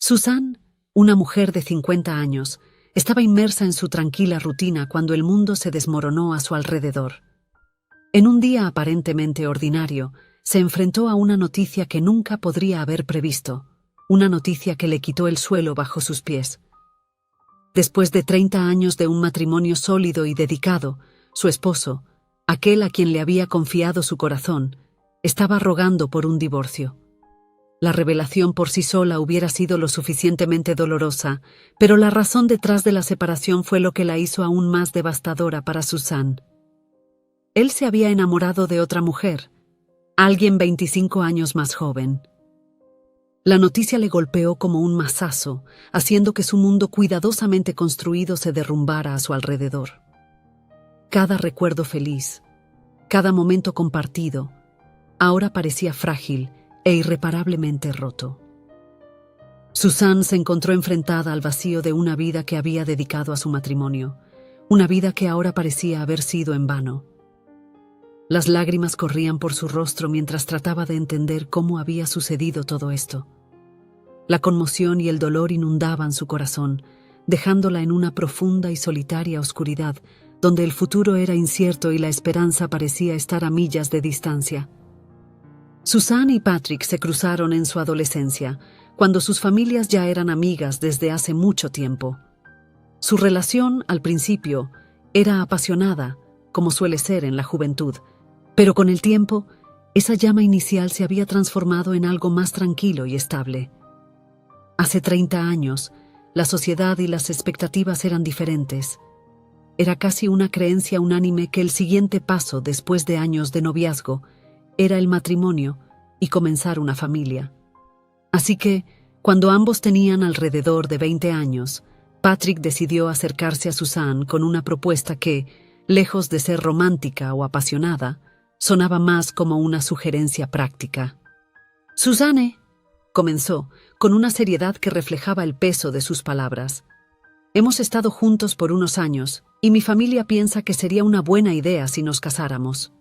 Suzanne, una mujer de 50 años, estaba inmersa en su tranquila rutina cuando el mundo se desmoronó a su alrededor. En un día aparentemente ordinario, se enfrentó a una noticia que nunca podría haber previsto, una noticia que le quitó el suelo bajo sus pies. Después de 30 años de un matrimonio sólido y dedicado, su esposo, aquel a quien le había confiado su corazón, estaba rogando por un divorcio. La revelación por sí sola hubiera sido lo suficientemente dolorosa, pero la razón detrás de la separación fue lo que la hizo aún más devastadora para Suzanne. Él se había enamorado de otra mujer, alguien 25 años más joven. La noticia le golpeó como un mazazo, haciendo que su mundo cuidadosamente construido se derrumbara a su alrededor. Cada recuerdo feliz, cada momento compartido, ahora parecía frágil e irreparablemente roto. Suzanne se encontró enfrentada al vacío de una vida que había dedicado a su matrimonio, una vida que ahora parecía haber sido en vano. Las lágrimas corrían por su rostro mientras trataba de entender cómo había sucedido todo esto. La conmoción y el dolor inundaban su corazón, dejándola en una profunda y solitaria oscuridad, donde el futuro era incierto y la esperanza parecía estar a millas de distancia. Suzanne y Patrick se cruzaron en su adolescencia, cuando sus familias ya eran amigas desde hace mucho tiempo. Su relación, al principio, era apasionada, como suele ser en la juventud, pero con el tiempo, esa llama inicial se había transformado en algo más tranquilo y estable. Hace 30 años, la sociedad y las expectativas eran diferentes. Era casi una creencia unánime que el siguiente paso después de años de noviazgo era el matrimonio y comenzar una familia. Así que, cuando ambos tenían alrededor de 20 años, Patrick decidió acercarse a Suzanne con una propuesta que, lejos de ser romántica o apasionada, sonaba más como una sugerencia práctica. «Suzanne», comenzó, con una seriedad que reflejaba el peso de sus palabras. «Hemos estado juntos por unos años y mi familia piensa que sería una buena idea si nos casáramos».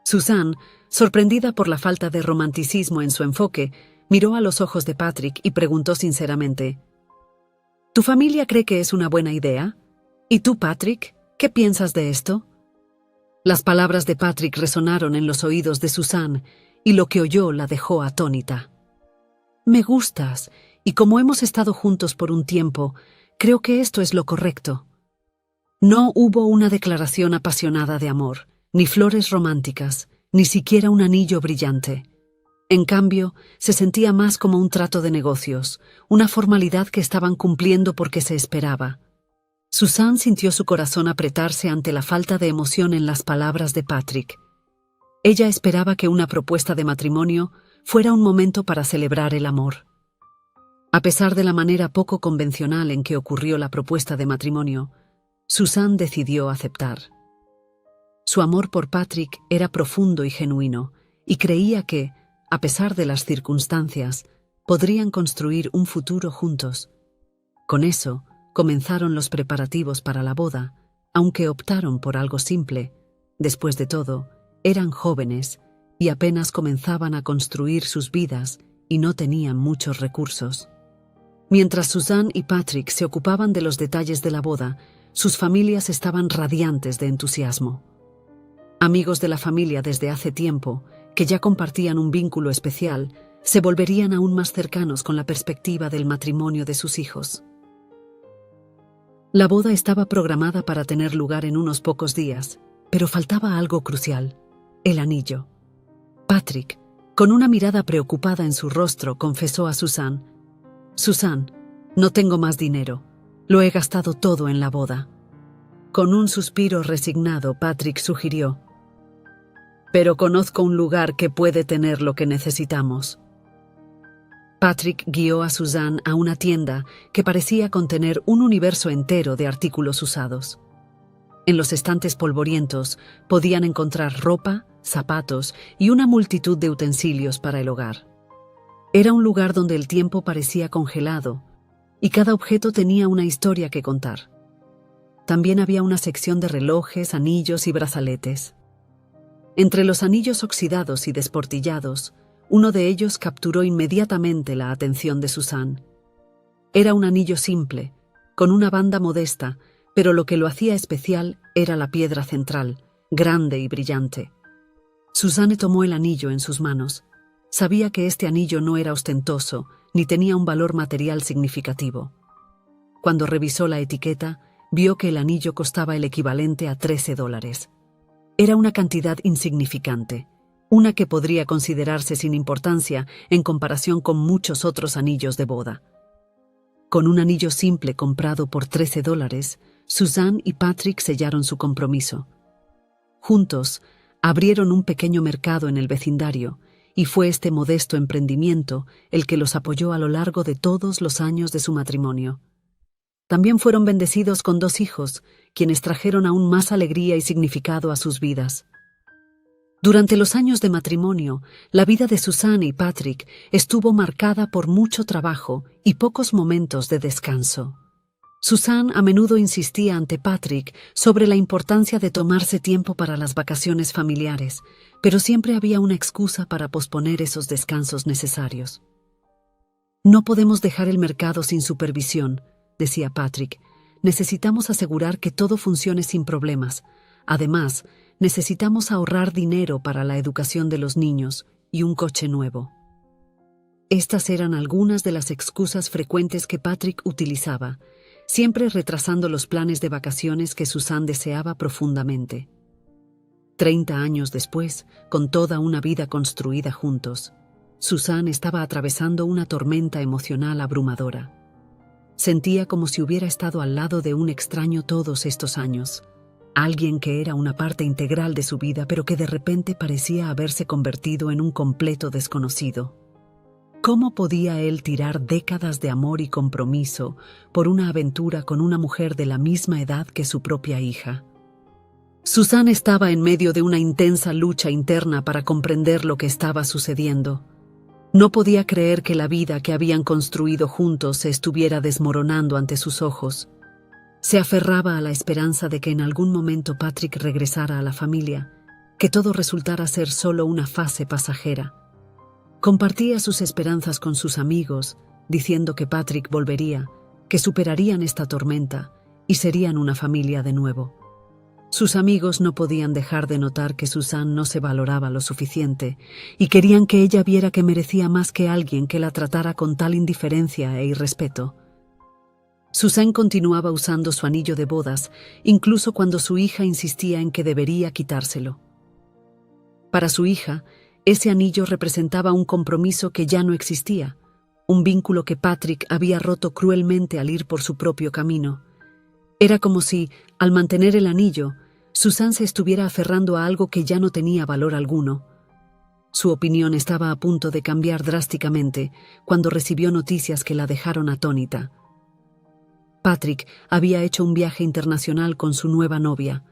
Suzanne, sorprendida por la falta de romanticismo en su enfoque, miró a los ojos de Patrick y preguntó sinceramente: «¿Tu familia cree que es una buena idea? ¿Y tú, Patrick, qué piensas de esto?» Las palabras de Patrick resonaron en los oídos de Suzanne y lo que oyó la dejó atónita. «Me gustas, y como hemos estado juntos por un tiempo, creo que esto es lo correcto». No hubo una declaración apasionada de amor, ni flores románticas, ni siquiera un anillo brillante. En cambio, se sentía más como un trato de negocios, una formalidad que estaban cumpliendo porque se esperaba. Suzanne sintió su corazón apretarse ante la falta de emoción en las palabras de Patrick. Ella esperaba que una propuesta de matrimonio fuera un momento para celebrar el amor. A pesar de la manera poco convencional en que ocurrió la propuesta de matrimonio, Suzanne decidió aceptar. Su amor por Patrick era profundo y genuino, y creía que, a pesar de las circunstancias, podrían construir un futuro juntos. Con eso, comenzaron los preparativos para la boda, aunque optaron por algo simple. Después de todo, eran jóvenes y apenas comenzaban a construir sus vidas y no tenían muchos recursos. Mientras Suzanne y Patrick se ocupaban de los detalles de la boda, sus familias estaban radiantes de entusiasmo. Amigos de la familia desde hace tiempo, que ya compartían un vínculo especial, se volverían aún más cercanos con la perspectiva del matrimonio de sus hijos. La boda estaba programada para tener lugar en unos pocos días, pero faltaba algo crucial: el anillo. Patrick, con una mirada preocupada en su rostro, confesó a Suzanne: «Suzanne, no tengo más dinero. Lo he gastado todo en la boda». Con un suspiro resignado, Patrick sugirió: «Pero conozco un lugar que puede tener lo que necesitamos». Patrick guió a Suzanne a una tienda que parecía contener un universo entero de artículos usados. En los estantes polvorientos podían encontrar ropa, zapatos y una multitud de utensilios para el hogar. Era un lugar donde el tiempo parecía congelado y cada objeto tenía una historia que contar. También había una sección de relojes, anillos y brazaletes. Entre los anillos oxidados y desportillados, Uno de ellos capturó inmediatamente la atención de Suzanne. Era un anillo simple, con una banda modesta, pero lo que lo hacía especial era la piedra central, grande y brillante. Suzanne tomó el anillo en sus manos. Sabía que este anillo no era ostentoso, ni tenía un valor material significativo. Cuando revisó la etiqueta, vio que el anillo costaba el equivalente a $13. Era una cantidad insignificante, una que podría considerarse sin importancia en comparación con muchos otros anillos de boda. Con un anillo simple comprado por $13, Suzanne y Patrick sellaron su compromiso. Juntos, abrieron un pequeño mercado en el vecindario, y fue este modesto emprendimiento el que los apoyó a lo largo de todos los años de su matrimonio. También fueron bendecidos con 2 hijos, quienes trajeron aún más alegría y significado a sus vidas. Durante los años de matrimonio, la vida de Suzanne y Patrick estuvo marcada por mucho trabajo y pocos momentos de descanso. Suzanne a menudo insistía ante Patrick sobre la importancia de tomarse tiempo para las vacaciones familiares, pero siempre había una excusa para posponer esos descansos necesarios. «No podemos dejar el mercado sin supervisión», decía Patrick. «Necesitamos asegurar que todo funcione sin problemas. Además, necesitamos ahorrar dinero para la educación de los niños y un coche nuevo». Estas eran algunas de las excusas frecuentes que Patrick utilizaba, siempre retrasando los planes de vacaciones que Suzanne deseaba profundamente. 30 años después, con toda una vida construida juntos, Suzanne estaba atravesando una tormenta emocional abrumadora. Sentía como si hubiera estado al lado de un extraño todos estos años, alguien que era una parte integral de su vida, pero que de repente parecía haberse convertido en un completo desconocido. ¿Cómo podía él tirar décadas de amor y compromiso por una aventura con una mujer de la misma edad que su propia hija? Suzanne estaba en medio de una intensa lucha interna para comprender lo que estaba sucediendo. No podía creer que la vida que habían construido juntos se estuviera desmoronando ante sus ojos. Se aferraba a la esperanza de que en algún momento Patrick regresara a la familia, que todo resultara ser solo una fase pasajera. Compartía sus esperanzas con sus amigos, diciendo que Patrick volvería, que superarían esta tormenta y serían una familia de nuevo. Sus amigos no podían dejar de notar que Suzanne no se valoraba lo suficiente y querían que ella viera que merecía más que alguien que la tratara con tal indiferencia e irrespeto. Suzanne continuaba usando su anillo de bodas, incluso cuando su hija insistía en que debería quitárselo. Para su hija, ese anillo representaba un compromiso que ya no existía, un vínculo que Patrick había roto cruelmente al ir por su propio camino. Era como si, al mantener el anillo, Suzanne se estuviera aferrando a algo que ya no tenía valor alguno. Su opinión estaba a punto de cambiar drásticamente cuando recibió noticias que la dejaron atónita. Patrick había hecho un viaje internacional con su nueva novia.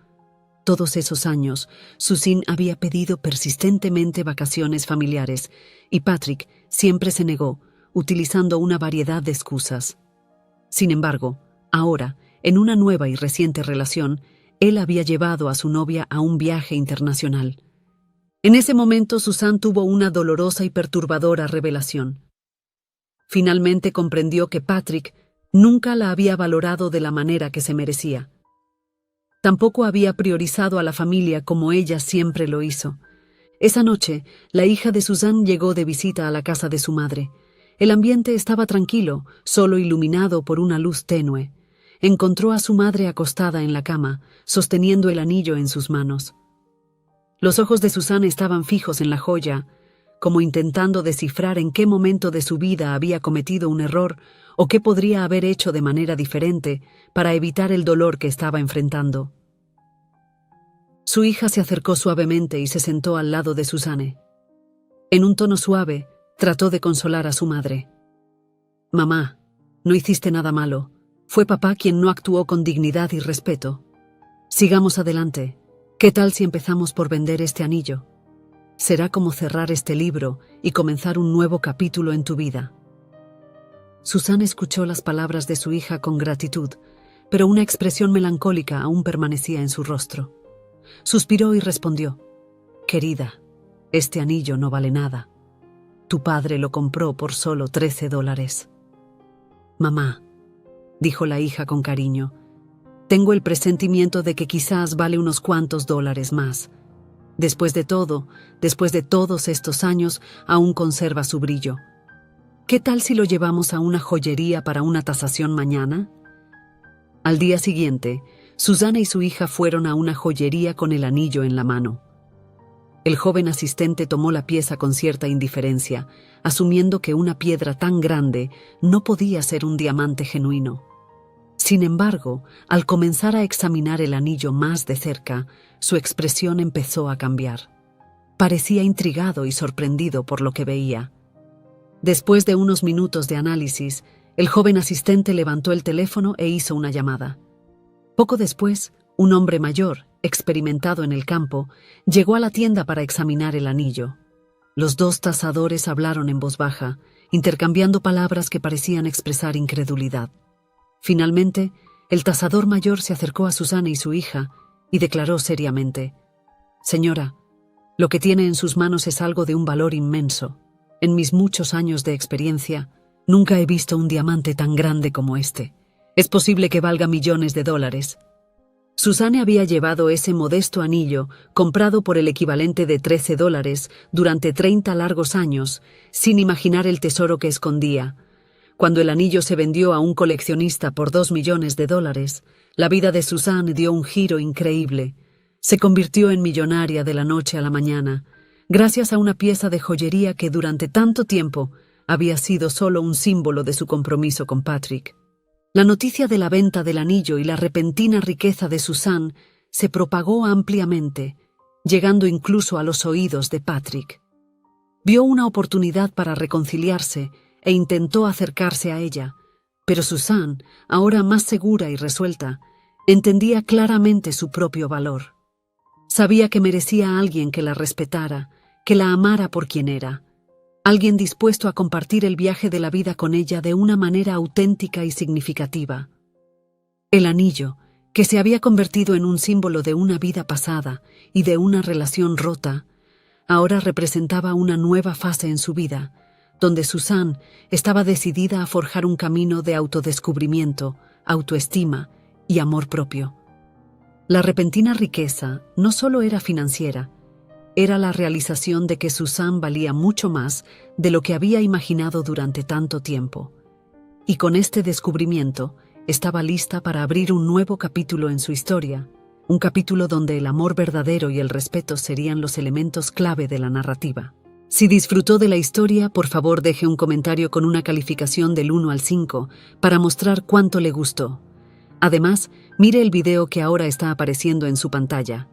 Todos esos años, Suzanne había pedido persistentemente vacaciones familiares y Patrick siempre se negó, utilizando una variedad de excusas. Sin embargo, ahora, en una nueva y reciente relación, él había llevado a su novia a un viaje internacional. En ese momento, Suzanne tuvo una dolorosa y perturbadora revelación. Finalmente comprendió que Patrick nunca la había valorado de la manera que se merecía. Tampoco había priorizado a la familia como ella siempre lo hizo. Esa noche, la hija de Suzanne llegó de visita a la casa de su madre. El ambiente estaba tranquilo, solo iluminado por una luz tenue. Encontró a su madre acostada en la cama, sosteniendo el anillo en sus manos. Los ojos de Suzanne estaban fijos en la joya, como intentando descifrar en qué momento de su vida había cometido un error o qué podría haber hecho de manera diferente para evitar el dolor que estaba enfrentando. Su hija se acercó suavemente y se sentó al lado de Suzanne. En un tono suave, trató de consolar a su madre. «Mamá, no hiciste nada malo. Fue papá quien no actuó con dignidad y respeto. Sigamos adelante. ¿Qué tal si empezamos por vender este anillo? Será como cerrar este libro y comenzar un nuevo capítulo en tu vida». Suzanne escuchó las palabras de su hija con gratitud, pero una expresión melancólica aún permanecía en su rostro. Suspiró y respondió: «Querida, este anillo no vale nada». Tu padre lo compró por solo $13. Mamá, dijo la hija con cariño, tengo el presentimiento de que quizás vale unos cuantos dólares más. Después de todo, después de todos estos años, aún conserva su brillo. ¿Qué tal si lo llevamos a una joyería para una tasación mañana? Al día siguiente, Susana y su hija fueron a una joyería con el anillo en la mano. El joven asistente tomó la pieza con cierta indiferencia, asumiendo que una piedra tan grande no podía ser un diamante genuino. Sin embargo, al comenzar a examinar el anillo más de cerca, su expresión empezó a cambiar. Parecía intrigado y sorprendido por lo que veía. Después de unos minutos de análisis, el joven asistente levantó el teléfono e hizo una llamada. Poco después, un hombre mayor, experimentado en el campo, llegó a la tienda para examinar el anillo. Los dos tasadores hablaron en voz baja, intercambiando palabras que parecían expresar incredulidad. Finalmente, el tasador mayor se acercó a Susana y su hija y declaró seriamente: «Señora, lo que tiene en sus manos es algo de un valor inmenso. En mis muchos años de experiencia, nunca he visto un diamante tan grande como este. Es posible que valga millones de dólares». Susana había llevado ese modesto anillo, comprado por el equivalente de $13 durante 30 largos años, sin imaginar el tesoro que escondía. Cuando el anillo se vendió a un coleccionista por $2 millones, la vida de Susana dio un giro increíble. Se convirtió en millonaria de la noche a la mañana, gracias a una pieza de joyería que durante tanto tiempo había sido solo un símbolo de su compromiso con Patrick. La noticia de la venta del anillo y la repentina riqueza de Susana se propagó ampliamente, llegando incluso a los oídos de Patrick. Vio una oportunidad para reconciliarse e intentó acercarse a ella, pero Susana, ahora más segura y resuelta, entendía claramente su propio valor. Sabía que merecía a alguien que la respetara, que la amara por quien era, alguien dispuesto a compartir el viaje de la vida con ella de una manera auténtica y significativa. El anillo, que se había convertido en un símbolo de una vida pasada y de una relación rota, ahora representaba una nueva fase en su vida, donde Susana estaba decidida a forjar un camino de autodescubrimiento, autoestima y amor propio. La repentina riqueza no solo era financiera, era la realización de que Susana valía mucho más de lo que había imaginado durante tanto tiempo. Y con este descubrimiento estaba lista para abrir un nuevo capítulo en su historia, un capítulo donde el amor verdadero y el respeto serían los elementos clave de la narrativa. Si disfrutó de la historia, por favor deje un comentario con una calificación del 1 al 5 para mostrar cuánto le gustó. Además, mire el video que ahora está apareciendo en su pantalla.